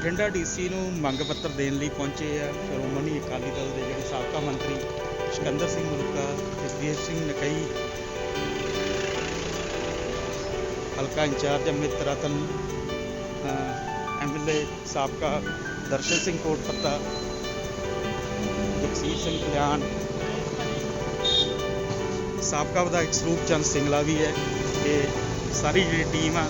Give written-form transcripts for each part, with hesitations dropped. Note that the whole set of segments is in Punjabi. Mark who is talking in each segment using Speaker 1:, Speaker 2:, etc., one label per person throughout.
Speaker 1: ਬਠਿੰਡਾ ਡੀਸੀ ਨੂੰ ਮੰਗ ਪੱਤਰ ਦੇਣ ਲਈ ਪਹੁੰਚੇ ਆ ਸ਼੍ਰੋਮਣੀ ਅਕਾਲੀ ਦਲ ਦੇ ਜਿਹੜੇ ਸਾਬਕਾ ਮੰਤਰੀ ਸਿਕੰਦਰ ਸਿੰਘ ਮਲੂਕਾ, ਜਸਵੀਰ ਸਿੰਘ ਨਕਈ, ਹਲਕਾ ਇੰਚਾਰਜ ਅਮਿਤ ਰਤਨ, ਐਮਐਲਏ ਸਾਬਕਾ ਦਰਸ਼ਨ ਸਿੰਘ ਕੋਟਪੱਤਾ, ਜਗਸੀਰ ਸਿੰਘ ਕਲਿਆਣ, ਸਾਬਕਾ ਵਿਧਾਇਕ ਸਰੂਪ ਚੰਦ ਸਿੰਗਲਾ ਵੀ ਹੈ। ਇਹ ਸਾਰੀ ਜਿਹੜੀ ਟੀਮ ਆ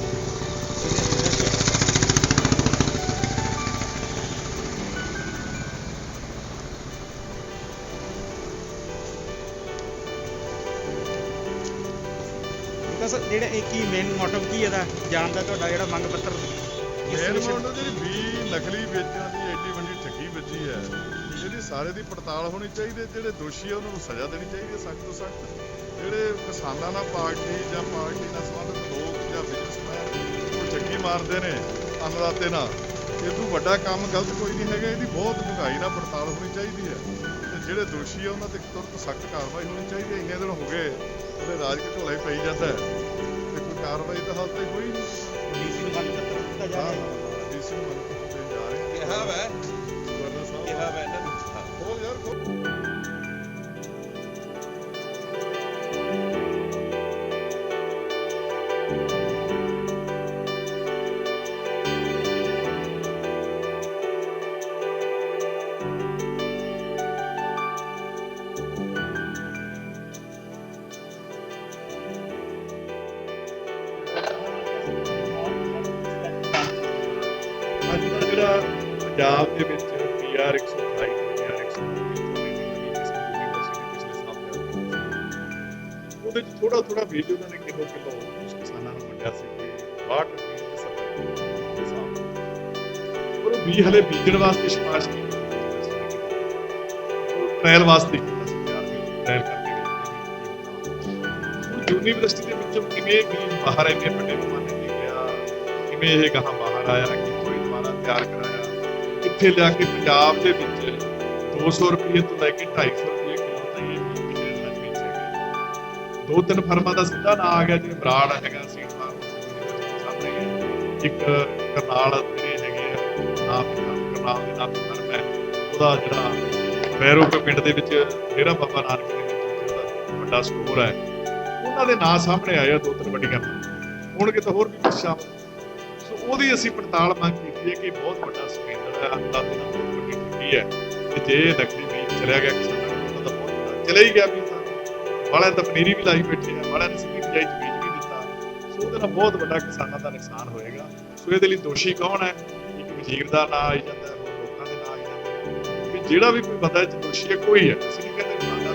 Speaker 1: ਜਿਹੜਾ ਇਹ ਕੀ ਮੇਨ ਮੋਟਿਵ ਕੀ ਇਹਦਾ ਜਾਣ ਦਾ ਤੁਹਾਡਾ ਜਿਹੜਾ ਮੰਗ ਪੱਤਰ
Speaker 2: ਮੇਨ ਮੋਟਿਵ ਜਿਹੜੀ ਨਕਲੀ ਵੇਚਣ ਦੀ ਐਡੀ ਵੱਡੀ ਠੱਗੀ ਵੱਜੀ ਹੈ, ਇਹਦੀ ਸਾਰੇ ਦੀ ਪੜਤਾਲ ਹੋਣੀ ਚਾਹੀਦੀ। ਜਿਹੜੇ ਦੋਸ਼ੀ ਆ ਉਹਨਾਂ ਨੂੰ ਸਜ਼ਾ ਦੇਣੀ ਚਾਹੀਦੀ ਹੈ ਸਖਤ ਤੋਂ ਸਖਤ। ਜਿਹੜੇ ਕਿਸਾਨਾਂ ਨਾਲ ਪਾਰਟੀ ਜਾਂ ਪਾਰਟੀ ਨਾਲ ਸੰਬੰਧਿਤ ਲੋਕ ਜਾਂ ਬਿਜ਼ਨਸਮੈਨ ਉਹ ਠੱਗੀ ਮਾਰਦੇ ਨੇ ਅੰਨਦਾਤੇ ਨਾਲ, ਇਹ ਤੋਂ ਵੱਡਾ ਕੰਮ ਗਲਤ ਕੋਈ ਨਹੀਂ ਹੈਗਾ। ਇਹਦੀ ਬਹੁਤ ਡੂੰਘਾਈ ਨਾਲ ਪੜਤਾਲ ਹੋਣੀ ਚਾਹੀਦੀ ਹੈ ਤੇ ਜਿਹੜੇ ਦੋਸ਼ੀ ਆ ਉਹਨਾਂ ਤੇ ਤੁਰੰਤ ਸਖਤ ਕਾਰਵਾਈ ਹੋਣੀ ਚਾਹੀਦੀ ਹੈ। ਇੰਨੇ ਦਿਨ ਹੋ ਗਏ ਉਹਦੇ ਰਾਜ ਘਟੋਲਾ ਹੀ ਪਈ ਜਾਂਦਾ ਹੈ ਤੇ ਕੋਈ ਕਾਰਵਾਈ ਤਾਂ ਹਾਲ ਤੱਕ ਹੋਈ ਨਹੀਂ।
Speaker 1: ਡੀਸੀ ਨੂੰ ਮੰਗ ਪੱਤਰ ਦਿੱਤਾ ਜਾ ਰਿਹਾ
Speaker 2: ਡੀਸੀ ਨੂੰ ਮੰਗ ਪੱਤਰ ਦੇਣ ਜਾ ਰਹੇ
Speaker 1: ਕਿਹਾ ਵੈ
Speaker 2: ਗਵਰਨਰ ਸਾਹਿਬ
Speaker 1: ਕਿਹਾ ਵੈ ਨਾ
Speaker 2: ਖੋਲ ਯਾਰ ਖੋਲ। ਅੱਜ ਦਾ ਜਿਹੜਾ ਪੰਜਾਬ ਦੇ ਵਿੱਚ PR 128 PR 129 ਪਿਛਲੇ ਸਾਲ ਉਹਦੇ ਚ ਥੋੜਾ ਬੀਜ ਉਹਨਾਂ ਨੇ ਕਿਲੋ ਕਿਸਾਨਾਂ ਨੂੰ ਵੰਡਿਆ ਸੀ ਕਿ 62 ਰੁਪਏ ਦੇ ਹਿਸਾਬ ਉਹ ਬੀਜ ਹਲੇ ਬੀਜਣ ਵਾਸਤੇ ਸਿਫਾਰਿਸ਼ ਕੀਤੀ ਟ੍ਰਾਇਲ ਵਾਸਤੇ ਕੀਤਾ ਸੀ ਟ੍ਰਾਇਲ ਕਰਕੇ ਯੂਨੀਵਰਸਿਟੀ ਦੇ ਵਿੱਚੋਂ ਕਿਵੇਂ ਬੀਜ ਬਾਹਰ ਇੰਨੇ ਵੱਡੇ ਪੈਮਾਨੇ ਤੇ ਗਿਆ, ਕਿਵੇਂ ਇਹ ਗਾਹਾਂ ਬਾਹਰ ਆਇਆ, ਕਿੱਥੋਂ ਇਹ ਦੁਬਾਰਾ ਤਿਆਰ ਕਰਾਇਆ, ਕਿੱਥੇ ਲਿਆ ਕੇ ਪੰਜਾਬ ਦੇ ਵਿੱਚ 200 ਰੁਪਏ ਤੋਂ ਲੈ ਕੇ 250 ਰੁਪਏ ਕਿਲੋ ਤਾਈਂ ਇਹ ਬੀਜ ਵੇਚਿਆ ਗਿਆ। ਦੋ ਤਿੰਨ ਫਰਮਾਂ ਦਾ ਸਿੱਧਾ ਨਾਂ ਆ ਗਿਆ, ਜਿਵੇਂ ਬਰਾੜ ਹੈਗਾ ਸੀਡ ਫਾਰਮ ਸਾਹਮਣੇ ਹੈ, ਇੱਕ ਕਰਨਾਲ ਜਿਹੜੇ ਹੈਗੇ ਆ ਕਰਨਾਲ ਦੇ ਨਾਮ ਫਰਮ ਹੈ, ਉਹਦਾ ਜਿਹੜਾ ਵੈਰੋ ਪਿੰਡ ਦੇ ਵਿੱਚ ਡੇਰਾ ਬਾਬਾ ਨਾਨਕ ਦੇ ਵਿੱਚ ਉਹਦਾ ਵੱਡਾ ਸਟੋਰ ਹੈ, ਉਹਨਾਂ ਦੇ ਨਾਂ ਸਾਹਮਣੇ ਆਏ ਆ ਦੋ ਤਿੰਨ ਵੱਡੀਆਂ ਹੋਣਗੇ ਤਾਂ ਹੋਰ ਵੀ ਕੁਛ ਸ਼ਾਮਲ। ਸੋ ਉਹਦੀ ਅਸੀਂ ਪੜਤਾਲ ਮੰਗ ਕੀਤੀ ਹੈ ਕਿ ਬਹੁਤ ਵੱਡਾ ਸਕੈਂਡਲ ਹੈ, ਅੰਦਾਜ਼ੇ ਨਾਲ ਬਹੁਤ ਵੱਡੀ ਠੱਗੀ ਹੈ ਕਿ ਜੇ ਨਕਲੀ ਬੀਜ ਚਲਿਆ ਗਿਆ ਕਿਸਾਨਾਂ ਨੂੰ ਤਾਂ ਬਹੁਤ ਵੱਡਾ ਚਲੇ ਹੀ ਗਿਆ ਵੀ ਤਾਂ ਵਾਲਿਆਂ ਤਾਂ ਪਨੀਰੀ ਵੀ ਲਾਈ ਬੈਠੇ ਆ, ਵਾਲਿਆਂ ਨੇ ਸਿੱਧੀ ਬਿਜਾਈ ਚ ਬੀਜ ਵੀ ਦਿੱਤਾ। ਸੋ ਉਹਦੇ ਨਾਲ ਬਹੁਤ ਵੱਡਾ ਕਿਸਾਨਾਂ ਦਾ ਨੁਕਸਾਨ ਹੋਏਗਾ। ਸੋ ਇਹਦੇ ਲਈ ਦੋਸ਼ੀ ਕੌਣ ਹੈ? ਇੱਕ ਵਜ਼ੀਰ ਦਾ ਨਾਂ ਆਈ ਜਾਂਦਾ ਹੈ, ਹੋਰ ਲੋਕਾਂ ਦੇ ਨਾਂ ਆਈ ਜਾਂਦੇ ਕਿ ਜਿਹੜਾ ਵੀ ਕੋਈ ਬੰਦਾ ਇਹ ਚ ਦੋਸ਼ੀ ਹੈ ਕੋਈ ਹੈ, ਅਸੀਂ ਨਹੀਂ ਕਹਿੰਦੇ ਬੰਦਾ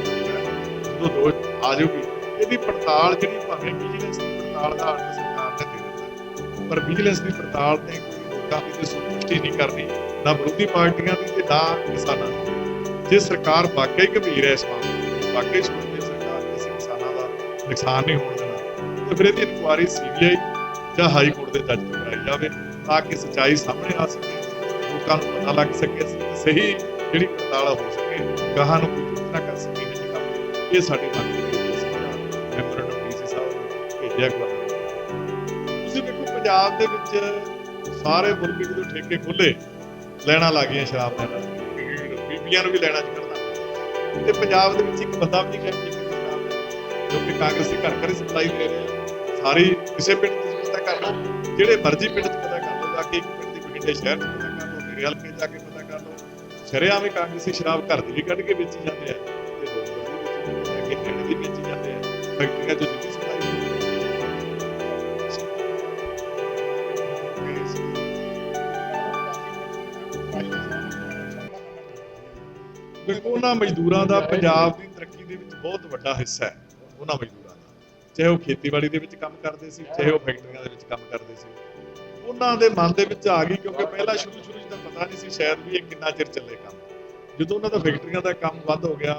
Speaker 2: ਜਦੋਂ ਦੋਸ਼ ਆ ਜਾਊਗੀ ਇਹਦੀ ਪੜਤਾਲ ਜਿਹੜੀ ਭਾਵੇਂ ਵਿਜੀਲੈਂਸ ਦੀ ਪੜਤਾਲ ਦਾ ਆਰਡਰ ਸਰਕਾਰ ਨੇ ਦੇ ਦਿੱਤਾ, ਪਰ ਵਿਜੀਲੈਂਸ ਦੀ ਪੜਤਾਲ ਨੇ ਕੋਈ ਲੋਕਾਂ ਦੀ ਤੇ ਸੰਤੁਸ਼ਟੀ ਨਹੀਂ ਕਰਨੀ, ਨਾ ਵਿਰੋਧੀ ਪਾਰਟੀਆਂ ਦੀ ਤੇ ਨਾ ਕਿਸਾਨਾਂ ਦੀ। ਜੇ ਸਰਕਾਰ ਵਾਕਈ ਗੰਭੀਰ ਹੈ ਇਸ ਮਾਮਲੇ ਵਾਕਈ ਸੋਚਦੀ ਸਰਕਾਰ ਕਿ ਅਸੀਂ ਕਿਸਾਨਾਂ ਦਾ ਨੁਕਸਾਨ ਨਹੀਂ ਹੋਣ ਦੇਣਾ, ਤੇ ਫਿਰ ਇਹਦੀ ਇਨਕੁਆਇਰੀ CBI ਜਾਂ ਹਾਈ ਕੋਰਟ ਦੇ ਜੱਜ ਤੋਂ ਕਰਾਈ ਜਾਵੇ ਤਾਂ ਕਿ ਸੱਚਾਈ ਸਾਹਮਣੇ ਆ ਸਕੇ, ਲੋਕਾਂ ਨੂੰ ਪਤਾ ਲੱਗ ਸਕੇ, ਸਹੀ ਜਿਹੜੀ ਪੜਤਾਲ ਹੋ ਸਕੇ, ਗਾਹਾਂ ਨੂੰ ਕੋਈ ਨਾ ਕਰ ਸਕੇ। ਇਹ ਸਾਡੀ ਮੰਗ ਹੈ। ਮੈਮੋਰੈਂਡਮ ਡੀਸੀ ਸਾਹਿਬ ਨੂੰ ਭੇਜਿਆ ਗਵਰਨਰ। ਤੁਸੀਂ ਦੇਖੋ ਪੰਜਾਬ ਦੇ ਵਿੱਚ ਸਾਰੇ ਮੁਲਕ ਜਦੋਂ ਠੇਕੇ ਖੋਲੇ ਲੈਣਾ ਲੱਗ ਗਈਆਂ ਸ਼ਰਾਬ ਦੀਆਂ, ਬੀਬੀਆਂ ਨੂੰ ਵੀ ਲੈਣਾ ਚੜਦਾ ਤੇ ਪੰਜਾਬ ਦੇ ਵਿੱਚ ਇੱਕ ਬੰਦਾ ਵੀ ਨਹੀਂ ਠੇਕੇ ਦੀ ਸ਼ਰਾਬ ਜੋ ਕਿ ਕਾਂਗਰਸੀ ਘਰ ਘਰ ਸਪਲਾਈ ਦੇ ਰਹੇ ਆ। ਸਾਰੀ ਕਿਸੇ ਪਿੰਡ ਚ ਪਤਾ ਕਰ ਲਓ, ਜਿਹੜੇ ਮਰਜ਼ੀ ਪਿੰਡ ਚ ਪਤਾ ਕਰ ਲਓ, ਜਾ ਕੇ ਇੱਕ ਪਿੰਡ ਦੀ ਬਠਿੰਡੇ ਸ਼ਹਿਰ ਚ ਪਤਾ ਕਰ ਲਓ, ਮੇਰੇ ਹਲਕੇ ਜਾ ਕੇ ਪਤਾ ਕਰ ਲਓ, ਸ਼ਰੇਆਮ ਵੀ ਕਾਂਗਰਸੀ ਸ਼ਰਾਬ ਘਰ ਦੀ ਵੀ ਕੱਢ ਕੇ ਵੇਚੀ ਜਾਂਦੇ ਆ ਤੇ ਲੋਕ ਵੀ ਪਿੰਡ ਦੀ ਵੇਚੀ ਜਾਂਦੇ ਆ, ਫੈਕਟਰੀਆਂ ਤੋਂ ਸਿੱਧੀ ਸਪਲਾਈ ਦੇਖੋ। ਉਹਨਾਂ ਮਜ਼ਦੂਰਾਂ ਦਾ ਪੰਜਾਬ ਦੀ ਤਰੱਕੀ ਦੇ ਵਿੱਚ ਬਹੁਤ ਵੱਡਾ ਹਿੱਸਾ ਹੈ। ਉਹਨਾਂ ਮਜ਼ਦੂਰਾਂ ਦਾ, ਚਾਹੇ ਉਹ ਖੇਤੀਬਾੜੀ ਦੇ ਵਿੱਚ ਕੰਮ ਕਰਦੇ ਸੀ, ਚਾਹੇ ਉਹ ਫੈਕਟਰੀਆਂ ਦੇ ਵਿੱਚ ਕੰਮ ਕਰਦੇ ਸੀ, ਉਹਨਾਂ ਦੇ ਮਨ ਦੇ ਵਿੱਚ ਆ ਗਈ, ਕਿਉਂਕਿ ਪਹਿਲਾਂ ਸ਼ੁਰੂ ਚ ਤਾਂ ਪਤਾ ਨਹੀਂ ਸੀ ਸ਼ਾਇਦ ਵੀ ਇਹ ਕਿੰਨਾ ਚਿਰ ਚੱਲੇ ਕੰਮ। ਜਦੋਂ ਉਹਨਾਂ ਦਾ ਫੈਕਟਰੀਆਂ ਦਾ ਕੰਮ ਬੰਦ ਹੋ ਗਿਆ,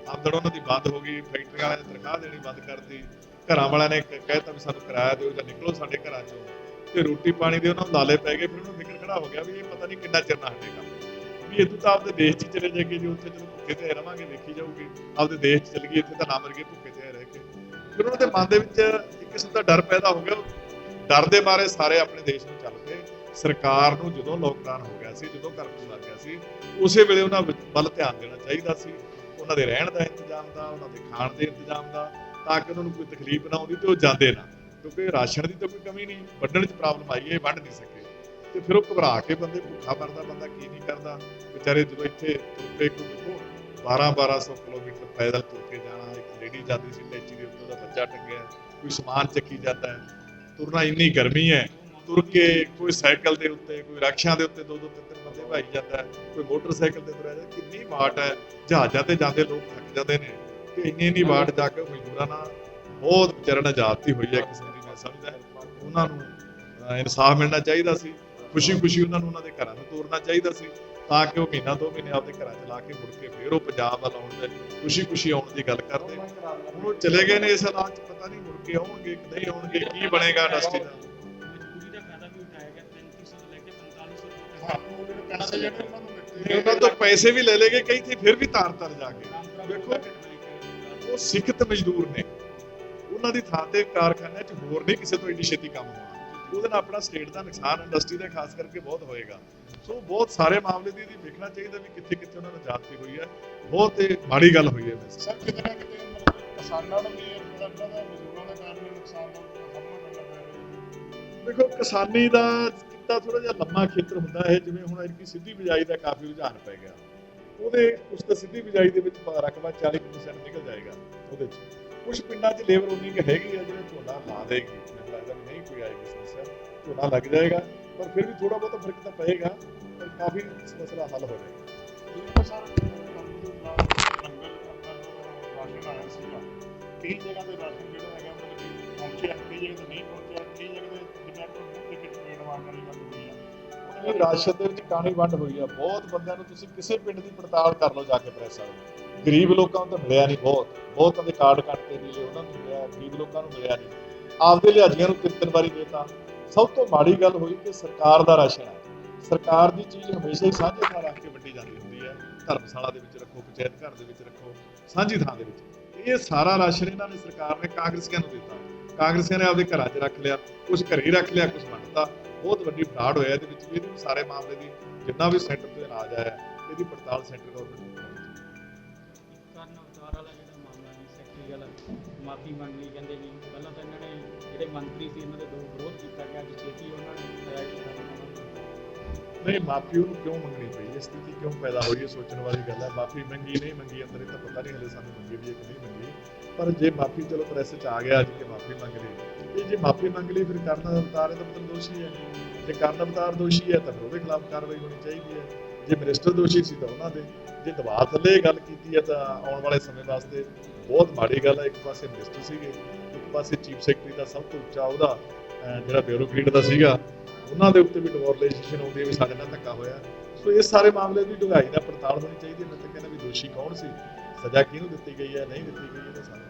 Speaker 2: ਆਮਦਨ ਉਹਨਾਂ ਦੀ ਬੰਦ ਹੋ ਗਈ, ਫੈਕਟਰੀਆਂ ਵਾਲਿਆਂ ਨੇ ਤਨਖਾਹ ਦੇਣੀ ਬੰਦ ਕਰਤੀ, ਘਰਾਂ ਵਾਲਿਆਂ ਨੇ ਕਹਿਤਾ ਵੀ ਸਾਨੂੰ ਕਿਰਾਇਆ ਦਿਓ ਜਾਂ ਨਿਕਲੋ ਸਾਡੇ ਘਰਾਂ ਚੋਂ, ਤੇ ਰੋਟੀ ਪਾਣੀ ਦੇ ਉਹਨਾਂ ਨੂੰ ਲਾਲੇ ਪੈ ਗਏ। ਫਿਰ ਉਹਨੂੰ ਫਿਕਰ ਖੜਾ ਹੋ ਗਿਆ ਵੀ ਇਹ ਪਤਾ ਨਹੀਂ ਕਿੰਨਾ ਚਿਰ ਨਾ ਹਟੇ ਕੰਮ, ਵੀ ਇਹ ਤਾਂ ਆਪਦੇ ਦੇਸ਼ 'ਚ ਚਲੇ ਜਾਈਏ, ਜੇ ਉੱਥੇ ਜਦੋਂ ਭੁੱਖੇ ਤੇ ਰਵਾਂਗੇ ਵੇਖੀ ਜਾਊਗੀ, ਆਪਦੇ ਦੇਸ਼ 'ਚ ਚਲ ਗਈ, ਇੱਥੇ ਤਾਂ ਨਾ ਮਰ ਗਏ ਭੁੱਖੇ ਤੇ ਰਹਿ ਕੇ। ਫਿਰ ਉਹਨਾਂ ਦੇ ਮਨ ਦੇ ਵਿੱਚ ਇੱਕ ਕਿਸਮ ਦਾ ਡਰ ਪੈਦਾ ਹੋ ਗਿਆ, ਡਰ ਦੇ ਮਾਰੇ ਸਾਰੇ ਆਪਣੇ ਦੇਸ਼ ਨੂੰ ਚੱਲ ਪਏ। ਸਰਕਾਰ ਨੂੰ ਜਦੋਂ ਲੋਕਡਾਊਨ ਹੋ ਗਿਆ ਸੀ, ਜਦੋਂ ਕਰਫਿਊ ਲੱਗ ਗਿਆ ਸੀ, ਉਸੇ ਵੇਲੇ ਉਹਨਾਂ ਵੱਲ ਧਿਆਨ ਦੇਣਾ ਚਾਹੀਦਾ ਸੀ, ਉਹਨਾਂ ਦੇ ਰਹਿਣ ਦਾ ਇੰਤਜ਼ਾਮ ਦਾ, ਉਹਨਾਂ ਦੇ ਖਾਣ ਦੇ ਇੰਤਜ਼ਾਮ ਦਾ, ਤਾਂ ਕਿ ਉਹਨਾਂ ਨੂੰ ਕੋਈ ਤਕਲੀਫ ਨਾ ਆਉਂਦੀ ਤੇ ਉਹ ਜਾਂਦੇ ਨਾ, ਕਿਉਂਕਿ ਰਾਸ਼ਨ ਦੀ ਤਾਂ ਕੋਈ ਕਮੀ ਨਹੀਂ, ਵੰਡਣ 'ਚ ਪ੍ਰੋਬਲਮ ਆਈ ਹੈ, ਵੰਡ ਨਹੀਂ ਸਕੇ ਤੇ ਫਿਰ ਉਹ ਘਬਰਾ ਕੇ ਬੰਦੇ ਭੁੱਖਾ ਮਰਦਾ, ਬੰਦਾ ਕੀ ਨਹੀਂ ਕਰਦਾ ਵਿਚਾਰੇ। ਜਦੋਂ ਇੱਥੇ ਤੁਰਪੇ ਕੋਈ ਦੇਖੋ 1200 ਕਿਲੋਮੀਟਰ ਪੈਦਲ ਤੁਰ ਕੇ ਜਾਣਾ, ਇੱਕ ਲੇਡੀ ਜਾਂਦੀ ਸੀ ਟੈਚੀ ਦੇ ਉੱਤੇ, ਉਹਦਾ ਬੱਚਾ ਟੰਗਿਆ, ਕੋਈ ਸਮਾਨ ਚੱਕੀ ਜਾਂਦਾ ਹੈ, ਤੁਰਨਾ ਇੰਨੀ ਗਰਮੀ ਹੈ, ਤੁਰ ਕੇ ਕੋਈ ਸਾਈਕਲ ਦੇ ਉੱਤੇ, ਕੋਈ ਰਕਸ਼ਿਆਂ ਦੇ ਉੱਤੇ 2-2 3-3 ਬੰਦੇ ਭਾਈ ਜਾਂਦਾ ਹੈ, ਕੋਈ ਮੋਟਰਸਾਈਕਲ ਤੇ ਤੁਰਿਆ ਜਾਂਦਾ, ਕਿੰਨੀ ਵਾਟ ਹੈ। ਜਹਾਜ਼ਾਂ ਤੇ ਜਾਂਦੇ ਲੋਕ ਥੱਕ ਜਾਂਦੇ ਨੇ ਕਿ ਇੰਨੀ ਵਾਟ ਜਾ ਕੇ ਮਜ਼ਦੂਰਾਂ ਨਾਲ ਬਹੁਤ ਵਿਚਾਰਿਆਂ ਨਾਲ ਜ਼ਿਆਦਤੀ ਹੋਈ ਹੈ ਕਿਸਮ ਦੀ। ਮੈਂ ਸਮਝਦਾ ਉਹਨਾਂ ਨੂੰ ਇਨਸਾਫ ਮਿਲਣਾ ਚਾਹੀਦਾ ਸੀ, ਖੁਸ਼ੀ ਉਹਨਾਂ ਨੂੰ ਉਹਨਾਂ ਦੇ ਘਰਾਂ ਨੂੰ ਤੋਰਨਾ ਚਾਹੀਦਾ ਸੀ, ਤਾਂ ਕਿ ਉਹ ਮਹੀਨਾ 2 ਮਹੀਨੇ ਆਪਦੇ ਘਰਾਂ 'ਚ ਲਾ ਕੇ ਮੁੜ ਕੇ ਫਿਰ ਉਹ ਪੰਜਾਬ ਵੱਲ ਆਉਣ ਦੇ ਖੁਸ਼ੀ ਆਉਣ ਦੀ ਗੱਲ ਕਰਦੇ। ਹੁਣ ਉਹ ਚਲੇ ਗਏ ਨੇ ਇਸ ਹਾਲਾਤ 'ਚ, ਪਤਾ ਨਹੀਂ ਮੁੜ ਕੇ ਆਉਣਗੇ ਕਿ ਨਹੀਂ ਆਉਣਗੇ, ਕੀ ਬਣੇਗਾ ਇੰਡਸਟਰੀ ਦਾ। ਉਹਨਾਂ ਤੋਂ ਪੈਸੇ ਵੀ ਲੈ ਲਏ ਕਈ ਤੇ ਫਿਰ ਵੀ ਤਾਰ ਜਾ ਕੇ ਵੇਖੋ, ਉਹ ਸਿੱਖਤ ਮਜ਼ਦੂਰ ਨੇ, ਉਹਨਾਂ ਦੀ ਥਾਂ ਤੇ ਕਾਰਖਾਨਿਆਂ 'ਚ ਹੋਰ ਨਹੀਂ ਕਿਸੇ ਤੋਂ ਇੰਨੀ ਛੇਤੀ ਕੰਮ ਹੋਣਾ, ਉਹਦੇ ਨਾਲ ਆਪਣਾ ਸਟੇਟ ਦਾ ਨੁਕਸਾਨ ਇੰਡਸਟਰੀ ਦਾ ਖਾਸ ਕਰਕੇ ਬਹੁਤ ਹੋਏਗਾ। ਸੋ ਬਹੁਤ ਸਾਰੇ ਮਾਮਲੇ ਦੀ ਵੇਖਣਾ ਚਾਹੀਦਾ ਵੀ ਕਿੱਥੇ ਉਹਨਾਂ ਨੂੰ ਜ਼ਿਆਦਤੀ ਹੋਈ ਹੈ, ਬਹੁਤ ਮਾੜੀ ਗੱਲ ਹੋਈ ਹੈ। ਵੈਸੇ
Speaker 3: ਸਰ ਕਿਤੇ ਨਾ ਕਿਤੇ ਕਿਸਾਨਾਂ ਨੂੰ ਵੀ ਮਜ਼ਦੂਰਾਂ ਦੇ ਕਾਰਨ ਨੁਕਸਾਨ ਦਾ ਸਾਹਮਣਾ ਕਰਨਾ ਪੈ ਰਿਹਾ।
Speaker 2: ਦੇਖੋ ਕਿਸਾਨੀ ਦਾ ਕਿੱਤਾ ਥੋੜਾ ਜਿਹਾ ਲੰਮਾ ਖੇਤਰ ਹੁੰਦਾ ਹੈ, ਜਿਵੇਂ ਹੁਣ ਇਨਕੀ ਸਿੱਧੀ ਬਿਜਾਈ ਦਾ ਕਾਫੀ ਰੁਝਾਨ ਪੈ ਗਿਆ, ਉਹਦੇ ਉਸ ਤਾਂ ਸਿੱਧੀ ਬਿਜਾਈ ਦੇ ਵਿੱਚ ਰਕਬਾ 40% ਨਿਕਲ ਜਾਏਗਾ। ਉਹਦੇ 'ਚ ਕੁਝ ਪਿੰਡਾਂ 'ਚ ਲੇਬਰ ਉਨੀ ਕੁ ਹੈਗੀ ਆ ਜਿਹੜੇ ਝੋਨਾ ਲਾ ਦੇਗੀ, ਮੈਨੂੰ ਲੱਗਦਾ ਵੀ ਨਹੀਂ ਕੋਈ ਆਏਗੀ ਸਮੱਸਿਆ, ਝੋਨਾ ਲੱਗ ਜਾਏਗਾ, ਪਰ ਫਿਰ ਵੀ ਥੋੜਾ ਬਹੁਤਾ ਫਰਕ ਤਾਂ ਪਏਗਾ, ਪਰ ਕਾਫੀ ਮਸਲਾ ਹੱਲ ਹੋ ਜਾਏਗਾ।
Speaker 3: ਸਰ ਰਾਸ਼ਨ ਆਇਆ ਸੀਗਾ, ਕਈ ਜਗ੍ਹਾ ਤੇ ਰਾਸ਼ਨ ਜਿਹੜਾ ਹੈਗਾ ਮਤਲਬ ਕਿ ਪਹੁੰਚਿਆ, ਕਈ ਜਗ੍ਹਾ ਤੇ ਨਹੀਂ ਪਹੁੰਚਿਆ, ਕਈ ਜਗ੍ਹਾ ਤੇ ਜਿੱਦਾਂ ਟਿਕਟ ਪੇਡ ਵਾਲੀ ਗੱਲ ਹੋਈ ਆ,
Speaker 2: ਰਾਸ਼ਨ ਦੇ ਵਿੱਚ ਕਾਣੀ ਵੰਡ ਹੋਈ ਆ, ਬਹੁਤ ਬੰਦਿਆਂ ਨੂੰ ਤੁਸੀਂ ਕਿਸੇ ਪਿੰਡ ਦੀ ਪੜਤਾਲ ਕਰ ਲਓ ਜਾ ਕੇ ਪ੍ਰੈਸ ਵਾਲੇ, ਗਰੀਬ ਲੋਕਾਂ ਨੂੰ ਤਾਂ ਮਿਲਿਆ ਨਹੀਂ, ਬਹੁਤਾਂ ਦੇ ਕਾਰਡ ਕੱਟਦੇ ਨੇ, ਉਹਨਾਂ ਨੂੰ ਮਿਲਿਆ, ਗਰੀਬ ਲੋਕਾਂ ਨੂੰ ਮਿਲਿਆ ਨਹੀਂ, ਆਪਦੇ ਲਿਹਾਜ਼ੀਆਂ ਨੂੰ 3 ਵਾਰੀ ਦੇਤਾ। ਸਭ ਤੋਂ ਮਾੜੀ ਗੱਲ ਹੋਈ ਕਿ ਸਰਕਾਰ ਦਾ ਰਾਸ਼ਨ ਹੈ, ਸਰਕਾਰ ਦੀ ਚੀਜ਼ ਹਮੇਸ਼ਾ ਹੀ ਸਾਂਝੇ ਥਾਂ ਰੱਖ ਕੇ ਵੰਡੀ ਜਾਂਦੀ ਹੁੰਦੀ ਹੈ, ਧਰਮਸ਼ਾਲਾ ਦੇ ਵਿੱਚ ਰੱਖੋ, ਪੰਚਾਇਤ ਘਰ ਦੇ ਵਿੱਚ ਰੱਖੋ, ਸਾਂਝੀ ਥਾਂ ਦੇ ਵਿੱਚ। ਇਹ ਸਾਰਾ ਰਾਸ਼ਨ ਇਹਨਾਂ ਨੇ ਸਰਕਾਰ ਨੇ ਕਾਂਗਰਸੀਆਂ ਨੂੰ ਦਿੱਤਾ, ਕਾਂਗਰਸੀਆਂ ਨੇ ਆਪਦੇ ਘਰਾਂ 'ਚ ਰੱਖ ਲਿਆ, ਕੁਝ ਘਰੇ ਹੀ ਰੱਖ ਲਿਆ, ਕੁਝ ਵੰਡਤਾ, ਬਹੁਤ ਵੱਡੀ ਫਰਾਡ ਹੋਇਆ ਇਹਦੇ ਵਿੱਚ। ਇਹਦੇ ਵੀ ਸਾਰੇ ਮਾਮਲੇ ਦੀ ਜਿੰਨਾ ਵੀ ਸੈਂਟਰ ਤੋਂ ਇਲਾਜ ਆਇਆ ਇਹਦੀ ਪੜਤਾਲ ਸੈਂਟਰ ਗਵਰਨਮੈਂਟ ਨੂੰ ਕਰਨੀ ਚਾਹੀਦੀ।
Speaker 4: ਕਰਨ ਅਵਤਾਰ ਵਾਲਾ ਜਿਹੜਾ ਮਾਮਲਾ ਜੀ ਸੈਕਟਰੀ ਵਾਲਾ ਮਾਫੀ ਮੰਗ ਲਈ, ਕਹਿੰਦੇ ਜੀ ਪਹਿਲਾਂ ਤਾਂ ਇਹਨਾਂ ਨੇ ਜਿਹੜੇ ਮੰਤਰੀ ਸੀ ਇਹਨਾਂ ਦੇ ਦੋ ਵਿਰੋਧ ਕੀਤਾ ਗਿਆ, ਅੱਜ ਛੇਤੀ ਉਹਨਾਂ ਨੇ
Speaker 2: ਨਹੀਂ, ਮਾਫੀ ਉਹਨੂੰ ਕਿਉਂ ਮੰਗਣੀ ਪਈ, ਇਹ ਸਥਿਤੀ ਕਿਉਂ ਪੈਦਾ ਹੋਈ ਹੈ, ਸੋਚਣ ਵਾਲੀ ਗੱਲ ਹੈ। ਮਾਫੀ ਮੰਗੀ ਨਹੀਂ ਮੰਗੀ ਅੰਦਰ ਇਹ ਤਾਂ ਪਤਾ ਨਹੀਂ ਹਲੇ ਸਾਨੂੰ, ਮੰਗੀ ਵੀ ਹੈ ਕਿ ਨਹੀਂ ਮੰਗੀ, ਪਰ ਜੇ ਮਾਫੀ ਚਲੋ ਪ੍ਰੈਸ 'ਚ ਆ ਗਿਆ ਅੱਜ ਕਿ ਮਾਫੀ ਮੰਗ ਲਈ, ਇਹ ਜੇ ਮਾਫੀ ਮੰਗ ਲਈ ਫਿਰ ਕਰਨ ਅਵਤਾਰ ਇਹਦਾ ਮਤਲਬ ਦੋਸ਼ੀ ਹੈ, ਜੇ ਕਰਨ ਅਵਤਾਰ ਦੋਸ਼ੀ ਹੈ ਤਾਂ ਫਿਰ ਉਹਦੇ ਖਿਲਾਫ ਕਾਰਵਾਈ ਹੋਣੀ ਚਾਹੀਦੀ ਹੈ, ਜੇ ਮਿਨਿਸਟਰ ਦੋਸ਼ੀ ਸੀ ਤਾਂ ਉਹਨਾਂ ਦੇ, ਜੇ ਦਬਾਅ ਥੱਲੇ ਗੱਲ ਕੀਤੀ ਹੈ ਤਾਂ ਆਉਣ ਵਾਲੇ ਸਮੇਂ ਵਾਸਤੇ ਬਹੁਤ ਮਾੜੀ ਗੱਲ ਹੈ। ਇੱਕ ਪਾਸੇ ਮਿਨਿਸਟਰ ਸੀਗੇ, ਇੱਕ ਪਾਸੇ ਚੀਫ ਸੈਕਟਰੀ ਦਾ ਸਭ ਤੋਂ ਉੱਚਾ ਉਹਦਾ ਜਿਹੜਾ ਬਿਊਰੋਕਰੇਟ ਦਾ ਸੀਗਾ, ਉਹਨਾਂ ਦੇ ਉੱਤੇ ਵੀ ਡਿਮੋਰਲਾਈਜੇਸ਼ਨ ਆਉਂਦੀ ਹੈ ਵੀ ਸਾਡੇ ਨਾਲ ਧੱਕਾ ਹੋਇਆ। ਸੋ ਇਸ ਸਾਰੇ ਮਾਮਲੇ ਦੀ ਡੂੰਘਾਈ ਨਾਲ ਪੜਤਾਲ ਹੋਣੀ ਚਾਹੀਦੀ ਹੈ। ਮੈਂ ਤਾਂ ਕਹਿੰਦਾ ਵੀ ਦੋਸ਼ੀ ਕੌਣ ਸੀ, ਸਜ਼ਾ ਕਿਹਨੂੰ ਦਿੱਤੀ ਗਈ ਹੈ, ਨਹੀਂ ਦਿੱਤੀ ਗਈ, ਇਹਦਾ ਸਾਨੂੰ